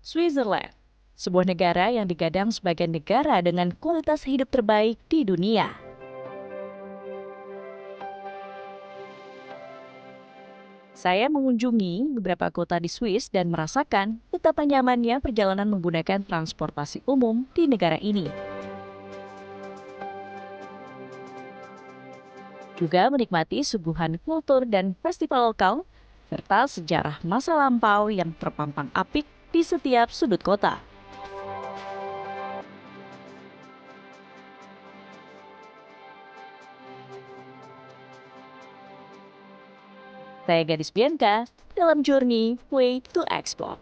Switzerland, sebuah negara yang digadang sebagai negara dengan kualitas hidup terbaik di dunia. Saya mengunjungi beberapa kota di Swiss dan merasakan betapa nyamannya perjalanan menggunakan transportasi umum di negara ini. Juga menikmati suguhan kultur dan festival lokal, serta sejarah masa lampau yang terpampang apik di setiap sudut kota. Saya Gadis Bianca dalam Journey Way to Explore.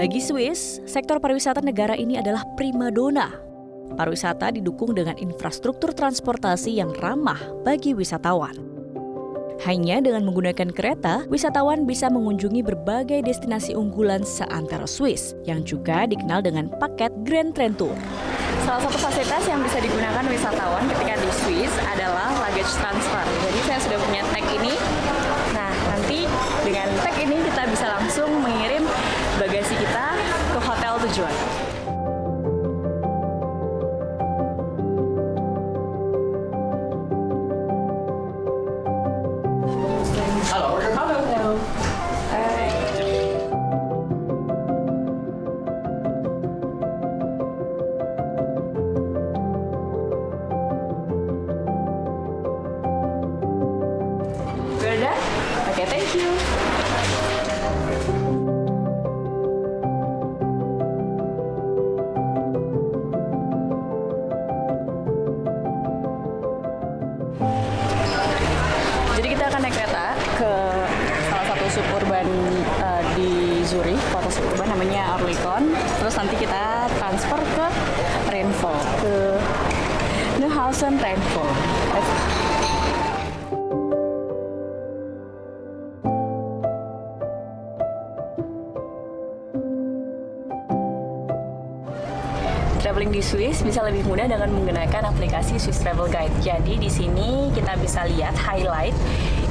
Bagi Swiss, sektor pariwisata negara ini adalah primadona. Pariwisata didukung dengan infrastruktur transportasi yang ramah bagi wisatawan. Hanya dengan menggunakan kereta, wisatawan bisa mengunjungi berbagai destinasi unggulan seantero Swiss yang juga dikenal dengan paket Grand Train Tour. Salah satu fasilitas yang bisa digunakan wisatawan ketika di Swiss adalah luggage transfer. Jadi saya sudah punya tag ini. Nah, nanti dengan tag ini kita bisa langsung mengirim bagasi kita ke hotel tujuan. Oke, thank you. Jadi kita akan naik kereta ke salah satu suburban di Zurich, kota suburban namanya Oerlikon. Terus nanti kita transfer ke Rheinfeld, ke Neuhausen Rheinfeld. Traveling di Swiss bisa lebih mudah dengan menggunakan aplikasi Swiss Travel Guide. Jadi di sini kita bisa lihat highlight,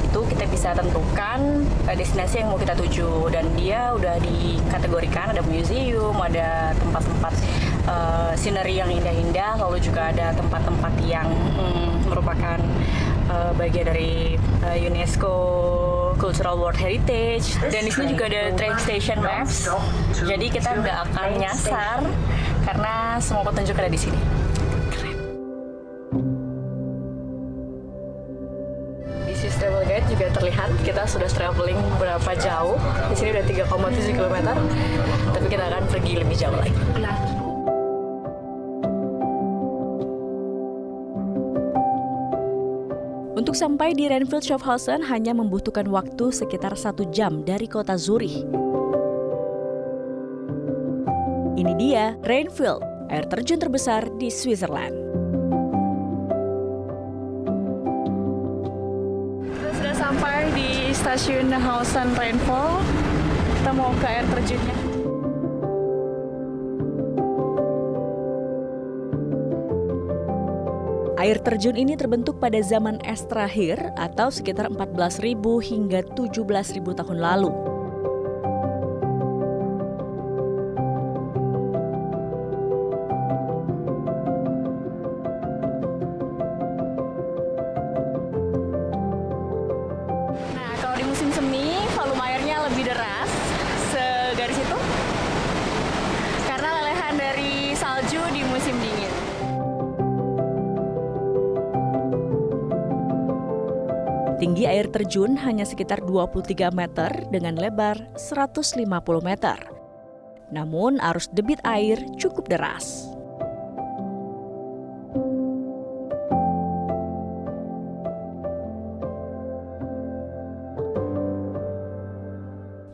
itu kita bisa tentukan destinasi yang mau kita tuju, dan dia udah dikategorikan, ada museum, ada tempat-tempat scenery yang indah-indah, lalu juga ada tempat-tempat yang merupakan bagian dari UNESCO Cultural World Heritage, dan di sini juga ada train station maps. Jadi kita nggak akan nyasar karena semua petunjuk ada di sini. Keren. Di Swiss Travel Guide juga terlihat kita sudah traveling berapa jauh. Di sini udah 3,7 km, tapi kita akan pergi lebih jauh lagi. Untuk sampai di Rheinfeld Schaffhausen hanya membutuhkan waktu sekitar 1 jam dari kota Zurich. Ini dia Rheinfeld, air terjun terbesar di Switzerland. Kita sudah sampai di stasiun Neuhausen Rheinfeld. Kita mau ke air terjunnya. Air terjun ini terbentuk pada zaman es terakhir atau sekitar 14.000 hingga 17.000 tahun lalu. Nah, kalau di musim semi, volume airnya lebih deras segaris itu karena lelehan dari salju di musim dingin. Tinggi air terjun hanya sekitar 23 meter dengan lebar 150 meter. Namun arus debit air cukup deras.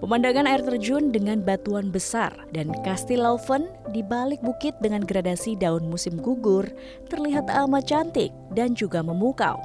Pemandangan air terjun dengan batuan besar dan Kastil Laufen di balik bukit dengan gradasi daun musim gugur terlihat amat cantik dan juga memukau.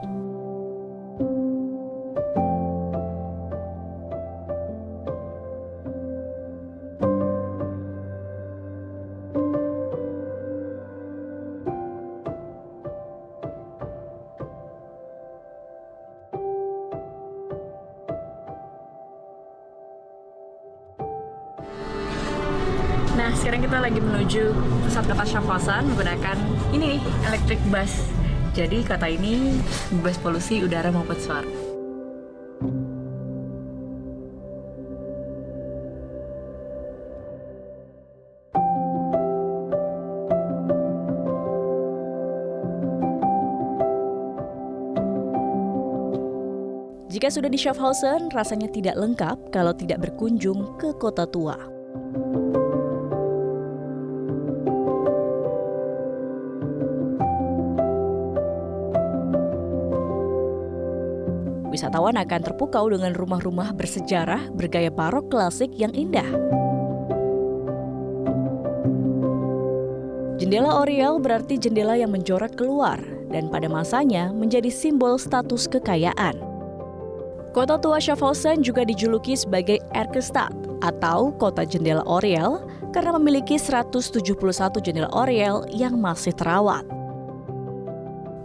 Nah, sekarang kita lagi menuju pusat kota Schaffhausen menggunakan ini nih, electric bus. Jadi kota ini bebas polusi udara maupun suara. Jika sudah di Schaffhausen, rasanya tidak lengkap kalau tidak berkunjung ke kota tua. Wisatawan akan terpukau dengan rumah-rumah bersejarah bergaya barok klasik yang indah. Jendela Oriel berarti jendela yang menjorok keluar dan pada masanya menjadi simbol status kekayaan. Kota tua Schaffhausen juga dijuluki sebagai Erkestadt atau kota jendela Oriel karena memiliki 171 jendela Oriel yang masih terawat.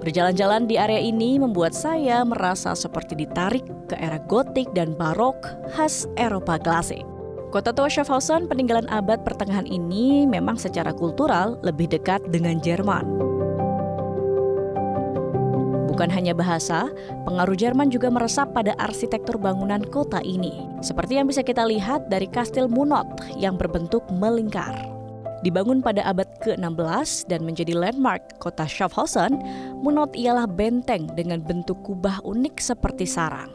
Berjalan-jalan di area ini membuat saya merasa seperti ditarik ke era gotik dan barok khas Eropa klasik. Kota tua Schaffhausen peninggalan abad pertengahan ini memang secara kultural lebih dekat dengan Jerman. Bukan hanya bahasa, pengaruh Jerman juga meresap pada arsitektur bangunan kota ini. Seperti yang bisa kita lihat dari Kastil Munot yang berbentuk melingkar. Dibangun pada abad ke-16 dan menjadi landmark kota Schaffhausen, Munot ialah benteng dengan bentuk kubah unik seperti sarang.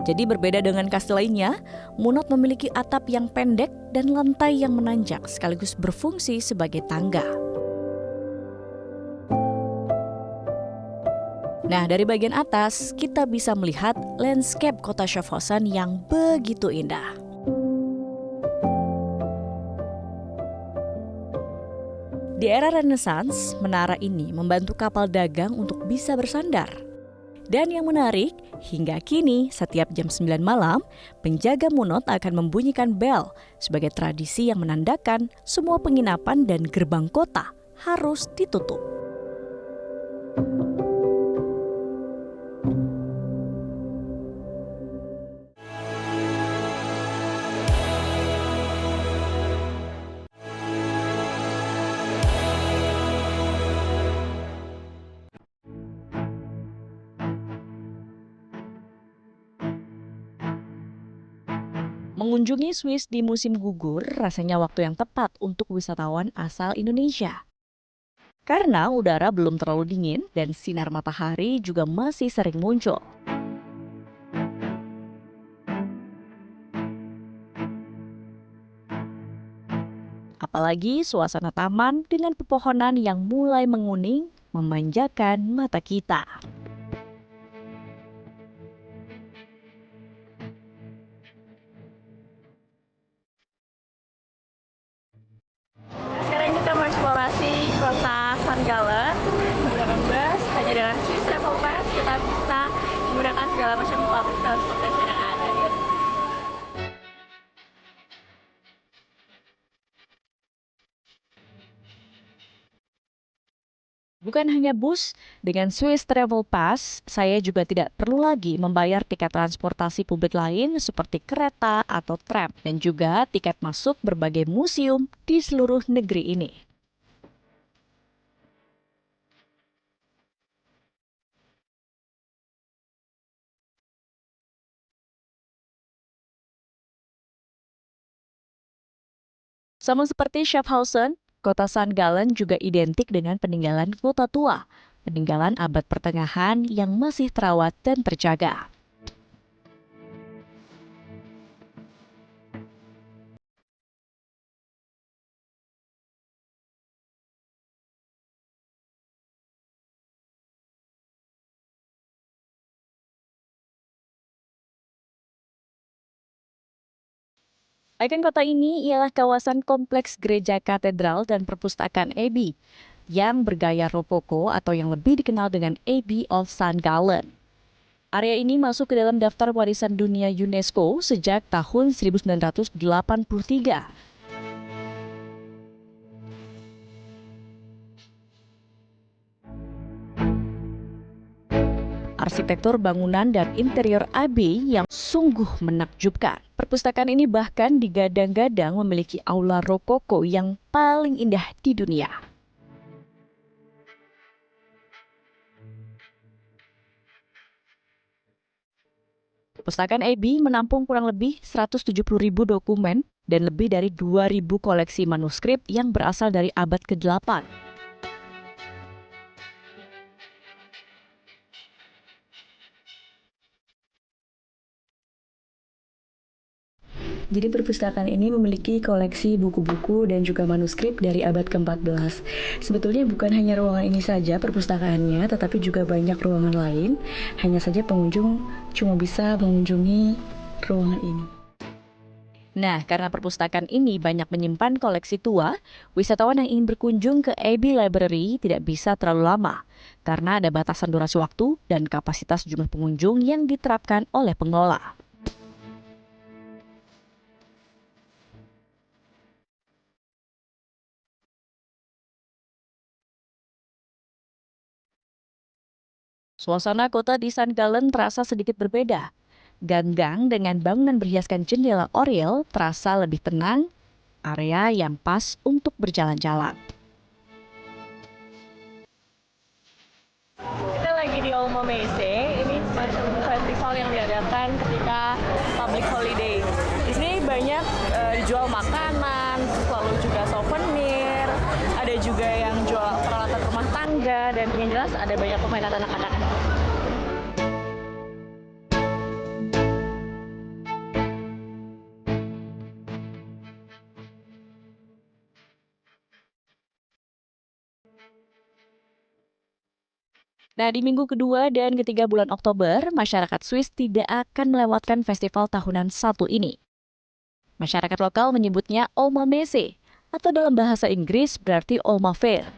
Jadi berbeda dengan kastil lainnya, Munot memiliki atap yang pendek dan lantai yang menanjak sekaligus berfungsi sebagai tangga. Nah, dari bagian atas kita bisa melihat landscape kota Schaffhausen yang begitu indah. Di era Renaissance, menara ini membantu kapal dagang untuk bisa bersandar. Dan yang menarik, hingga kini setiap jam 9 malam, penjaga Munot akan membunyikan bel sebagai tradisi yang menandakan semua penginapan dan gerbang kota harus ditutup. Mengunjungi Swiss di musim gugur rasanya waktu yang tepat untuk wisatawan asal Indonesia. Karena udara belum terlalu dingin dan sinar matahari juga masih sering muncul. Apalagi suasana taman dengan pepohonan yang mulai menguning memanjakan mata kita. Sekarang kita mau eksplorasi kota St. Gallen menggunakan bus. Hanya dengan Swiss Travel Pass kita bisa menggunakan segala macam public transportation yang ada. Bukan hanya bus, dengan Swiss Travel Pass, saya juga tidak perlu lagi membayar tiket transportasi publik lain seperti kereta atau tram, dan juga tiket masuk berbagai museum di seluruh negeri ini. Sama seperti Schaffhausen, kota St. Gallen juga identik dengan peninggalan kota tua, peninggalan abad pertengahan yang masih terawat dan terjaga. Ikon kota ini ialah kawasan kompleks gereja katedral dan perpustakaan Abbey yang bergaya Rokoko atau yang lebih dikenal dengan Abbey of St. Gallen. Area ini masuk ke dalam daftar warisan dunia UNESCO sejak tahun 1983. Arsitektur bangunan dan interior Abbey yang sungguh menakjubkan. Perpustakaan ini bahkan digadang-gadang memiliki aula rokoko yang paling indah di dunia. Perpustakaan Abbey menampung kurang lebih 170.000 dokumen dan lebih dari 2.000 koleksi manuskrip yang berasal dari abad ke-8. Jadi perpustakaan ini memiliki koleksi buku-buku dan juga manuskrip dari abad ke-14. Sebetulnya bukan hanya ruangan ini saja perpustakaannya, tetapi juga banyak ruangan lain. Hanya saja pengunjung cuma bisa mengunjungi ruangan ini. Nah, karena perpustakaan ini banyak menyimpan koleksi tua, wisatawan yang ingin berkunjung ke Abbey Library tidak bisa terlalu lama karena ada batasan durasi waktu dan kapasitas jumlah pengunjung yang diterapkan oleh pengelola. Suasana kota di St. Gallen terasa sedikit berbeda. Gang-gang dengan bangunan berhiaskan jendela Oriel terasa lebih tenang, area yang pas untuk berjalan-jalan. Kita lagi di Olmo Messe, ini festival yang diadakan ketika public holiday. Di sini banyak dijual makanan, lalu juga souvenir, ada juga yang jual peralatan rumah tangga, dan yang jelas ada banyak permainan anak-anak. Nah, di minggu kedua dan ketiga bulan Oktober, masyarakat Swiss tidak akan melewatkan festival tahunan satu ini. Masyarakat lokal menyebutnya Olma Messe, atau dalam bahasa Inggris berarti Olma Fair.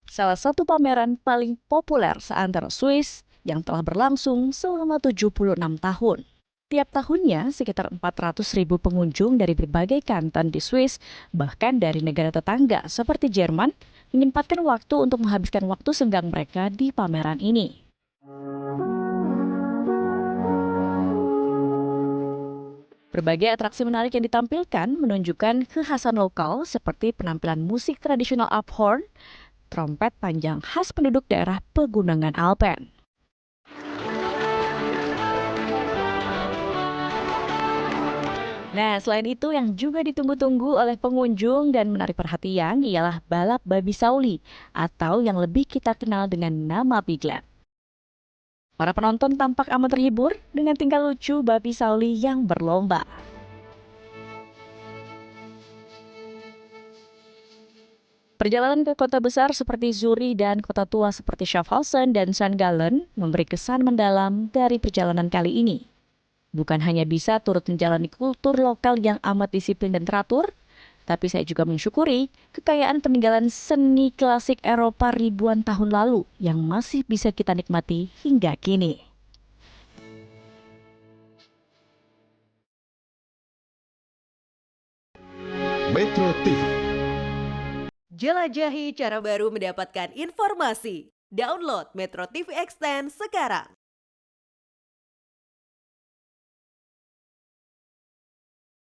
Salah satu pameran paling populer seantero Swiss yang telah berlangsung selama 76 tahun. Tiap tahunnya, sekitar 400.000 pengunjung dari berbagai kanton di Swiss, bahkan dari negara tetangga seperti Jerman, menyempatkan waktu untuk menghabiskan waktu senggang mereka di pameran ini. Berbagai atraksi menarik yang ditampilkan menunjukkan kekhasan lokal seperti penampilan musik tradisional Alphorn, trompet panjang khas penduduk daerah pegunungan Alpen. Nah, selain itu yang juga ditunggu-tunggu oleh pengunjung dan menarik perhatian ialah balap babi Sauli atau yang lebih kita kenal dengan nama Piglet. Para penonton tampak amat terhibur dengan tingkah lucu babi Sauli yang berlomba. Perjalanan ke kota besar seperti Zurich dan kota tua seperti Schaffhausen dan St. Gallen memberi kesan mendalam dari perjalanan kali ini. Bukan hanya bisa turut menjalani kultur lokal yang amat disiplin dan teratur, tapi saya juga mensyukuri kekayaan peninggalan seni klasik Eropa ribuan tahun lalu yang masih bisa kita nikmati hingga kini. Metro TV. Jelajahi cara baru mendapatkan informasi. Download Metro TV Extend sekarang.